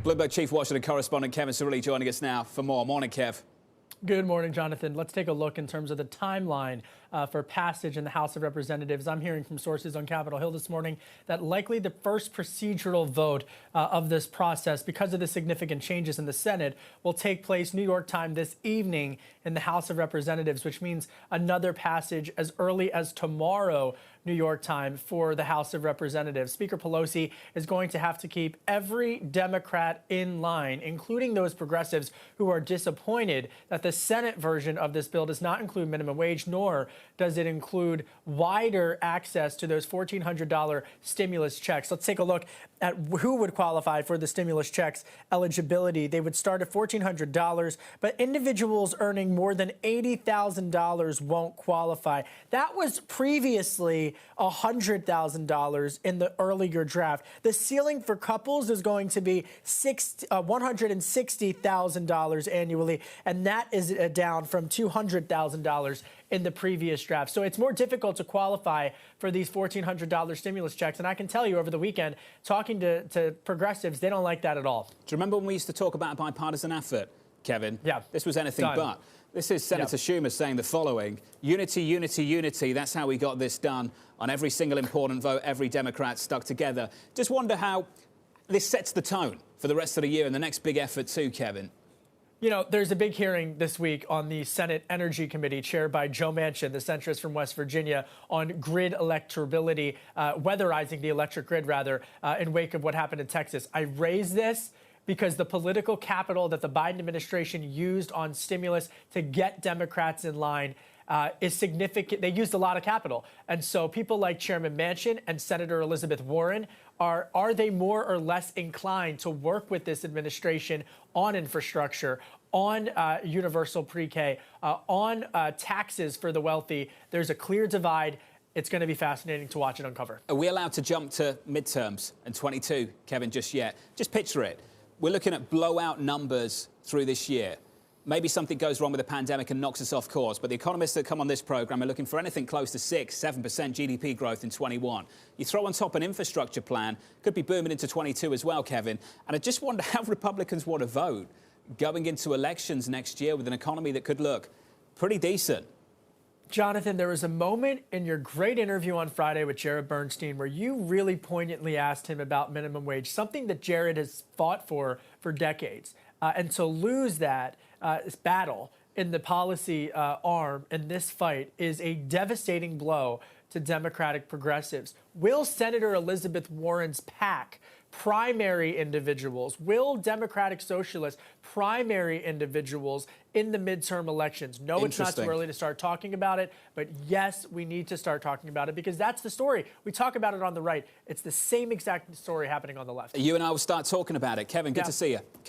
Bloomberg Chief Washington correspondent Kevin Cirilli joining us now for more. Morning, Kev. Good morning, Jonathan. Let's take a look in terms of the timeline for passage in the House of Representatives. I'm hearing from sources on Capitol Hill this morning that likely the first procedural vote of this process, because of the significant changes in the Senate, will take place New York time this evening in the House of Representatives, which means another passage as early as tomorrow, New York time, for the House of Representatives. Speaker Pelosi is going to have to keep every Democrat in line, including those progressives who are disappointed that the Senate version of this bill does not include minimum wage, nor does it include wider access to those $1,400 stimulus checks. Let's take a look at who would qualify for the stimulus checks eligibility. They would start at $1,400, but individuals earning more than $80,000 won't qualify. That was previously $100,000 in the earlier draft. The ceiling for couples is going to be $160,000 annually, and that is down from $200,000 in the previous draft. So it's more difficult to qualify for these $1,400 stimulus checks. And I can tell you over the weekend, talking to progressives, they don't like that at all. Do you remember when we used to talk about a bipartisan effort, Kevin? Yeah. This was anything but. This is Senator Schumer saying the following: unity, unity, unity. That's how we got this done. On every single important vote, every Democrat stuck together. Just wonder how this sets the tone for the rest of the year and the next big effort too, Kevin. You know, there's a big hearing this week on the Senate Energy Committee chaired by Joe Manchin, the centrist from West Virginia, on grid electability, weatherizing the electric grid, rather, in wake of what happened in Texas. I raise this because the political capital that the Biden administration used on stimulus to get Democrats in line is significant. They used a lot of capital. And so people like Chairman Manchin and Senator Elizabeth Warren, are they more or less inclined to work with this administration on infrastructure, on universal pre-K, on taxes for the wealthy? There's a clear divide. It's going to be fascinating to watch it uncover. Are we allowed to jump to midterms and 22, Kevin, just yet? Just picture it. We're looking at blowout numbers through this year. Maybe something goes wrong with the pandemic and knocks us off course, but the economists that come on this program are looking for anything close to 6-7% GDP growth in 21. You throw on top an infrastructure plan, could be booming into 22 as well, Kevin. And I just wonder how Republicans want to vote going into elections next year with an economy that could look pretty decent. Jonathan, there was a moment in your great interview on Friday with Jared Bernstein where you really poignantly asked him about minimum wage, something that Jared has fought for decades. And to lose that this battle in the policy arm in this fight is a devastating blow to Democratic progressives. Will Senator Elizabeth Warren's PAC primary individuals, will Democratic Socialists primary individuals in the midterm elections? No, it's not too early to start talking about it, but yes, we need to start talking about it because that's the story. We talk about it on the right. It's the same exact story happening on the left. You and I will start talking about it. Kevin, good to see you.